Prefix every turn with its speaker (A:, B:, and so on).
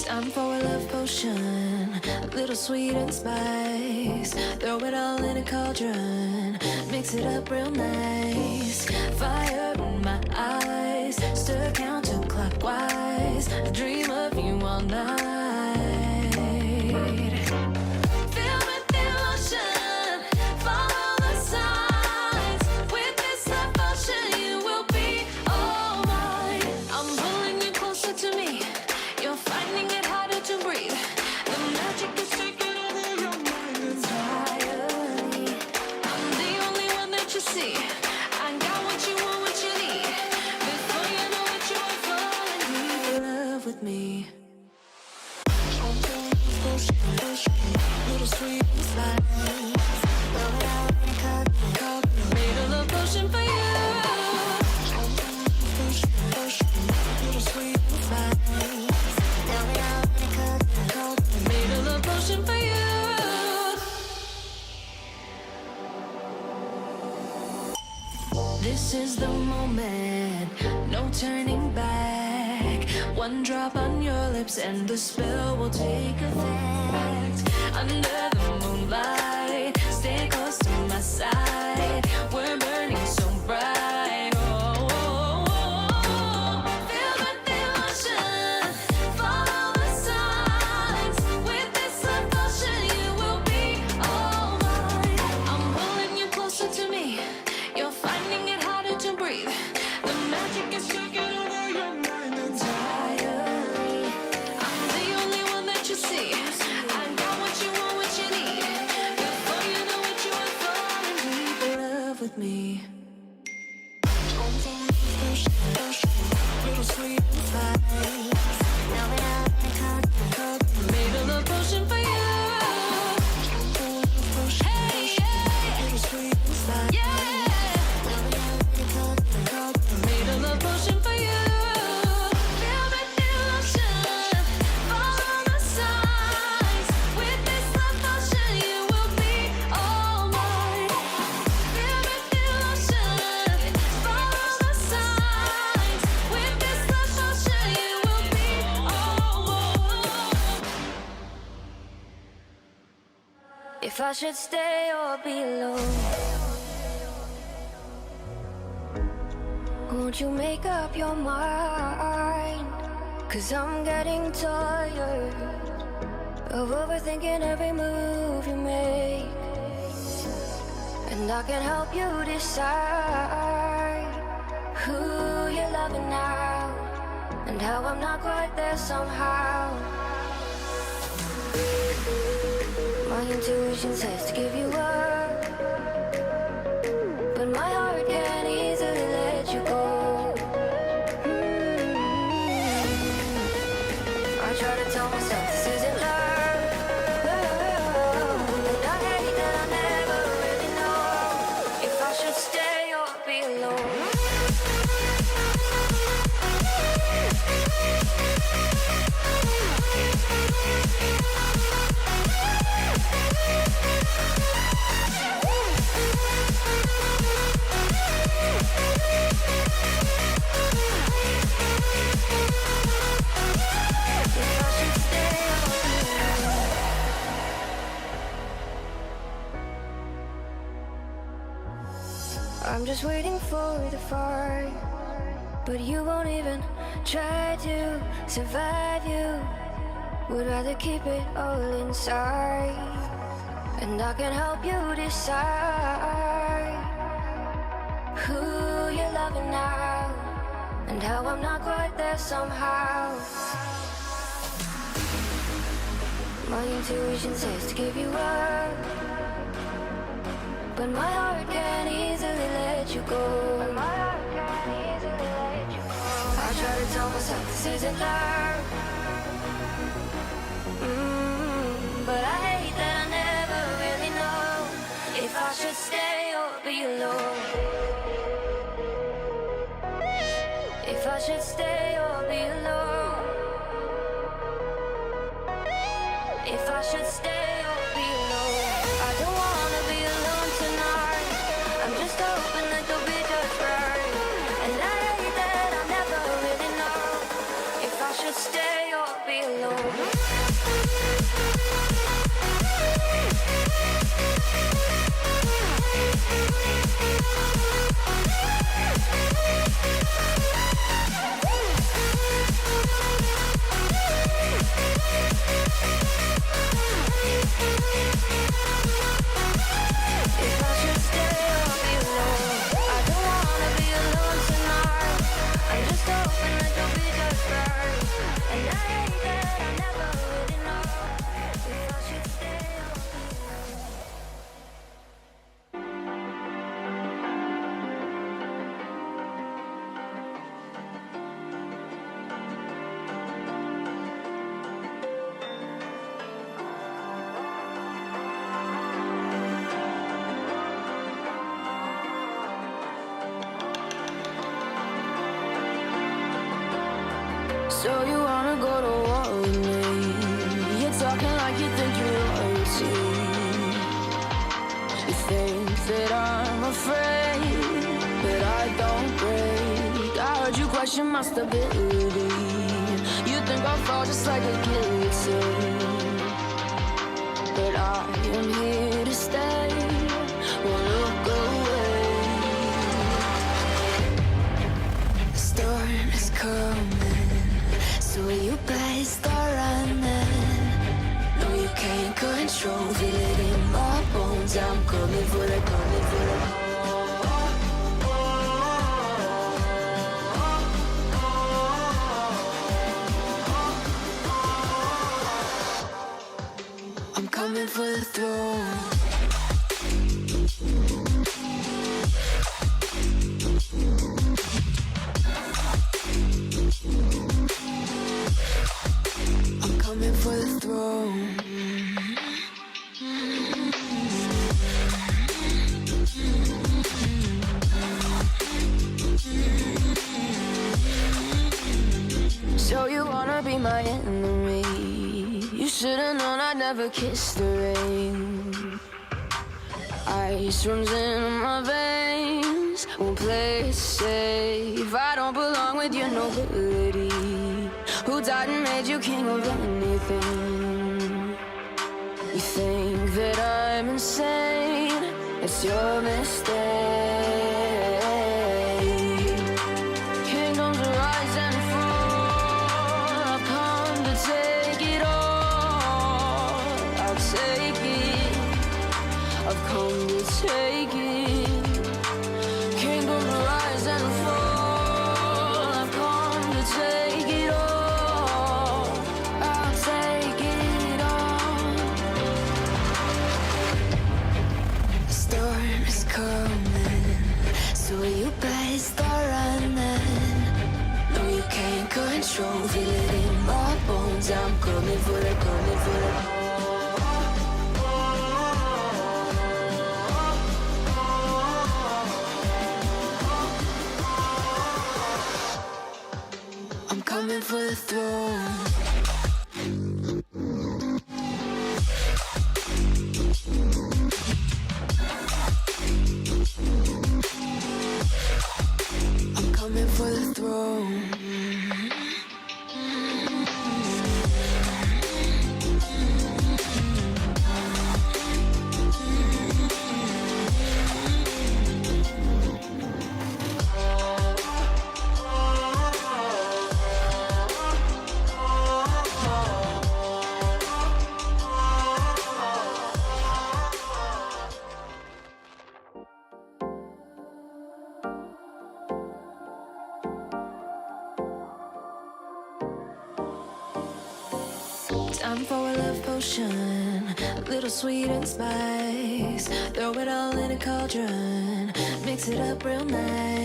A: Time for a love potion, a little sweet and spice. Throw it all in a cauldron, mix it up real nice. Fire in my eyes, stir counterclockwise. I dream of you all night. Fill with emotion, follow the signs. With this love potion, you will be all mine. I'm pulling you closer to me. You're finding it harder to breathe. The magic is taking over your mind entirely. I'm the only one that you see. I got what you want, what you need. Before you know it, you are falling deep in love with me. Little sweet and spice. Throw it out in a cup. Made a love potion for you. Little sweet and spice. Made a love potion for you. This is the moment, no turning back. One drop on your lips and the spell will take effect. Under the moonlight, stay close to my side. We're burning so bright. Oh, oh, oh, oh. Feel the emotion, follow the signs. With this love potion, you will be all mine. I'm pulling you closer to me. You're finding it harder to breathe. The magic is taking over your mind entirely. I'm the only one that you see. I got what you want, what you need. Before you know it, you are falling deep in love with me. Little sweet and spice. Now we have a cup. Made a love potion for you. Hey, yeah. Little sweet and spice. Yeah. Made a love potion for you. Feel the emotion, follow the signs. With this love potion, you will be all mine. Feel the emotion, follow the signs. With this love potion, you will be all mine. If I should stay or be alone, won't you make up your mind? 'Cause I'm getting tired of overthinking every move you make. And I can help you decide who you're loving now, and how I'm not quite there somehow. My intuition says to give you up, but my heart can't easily let you go. I try to tell myself this isn't love, and I hate that I never really know if I should stay or be alone. I'm just waiting for the fire, but you won't even try to survive. You would rather keep it all inside, and I can help you decide who you're loving now, and how I'm not quite there somehow. My intuition says to give you up, but my heart can't easily let you go. I try to tell myself this isn't love, but I hate that I never really know if I should stay or be alone. If I should stay or be alone. If I should stay or be alone. I don't wanna be alone tonight. I'm just hoping that you'll be just right. And I hate that I never really know if I should stay or be alone. So you wanna go to war with me? You're talking like you think you're royalty. You think that I'm afraid, but I don't break. I heard you question my stability. You think I'll fall just like a guillotine, but I am here to stay. Won't look away. The storm is coming, so you better start running. No, you can't control, feel it in my bones. I'm coming for the, coming for the. I'm coming for the throne. I'm coming for the throne. So you wanna be my enemy? You should've known I'd never kiss the rain. Ice runs in my veins, won't play it safe. I don't belong with your nobility. Who died and made you king of anything? You think that I'm insane? It's your mistake. Kingdoms rise and fall. I've come to take it all. I'll take it. I've come to take it. Kingdoms rise and fall. I've come to take it all. I'll take it all. The storm is coming, so you better start running. No, you can't control, feel it in my bones. I'm coming for the, coming for the. I'm coming for the throne. I'm coming for the throne. Time for a love potion, a little sweet and spice. Throw it all in a cauldron, mix it up real nice.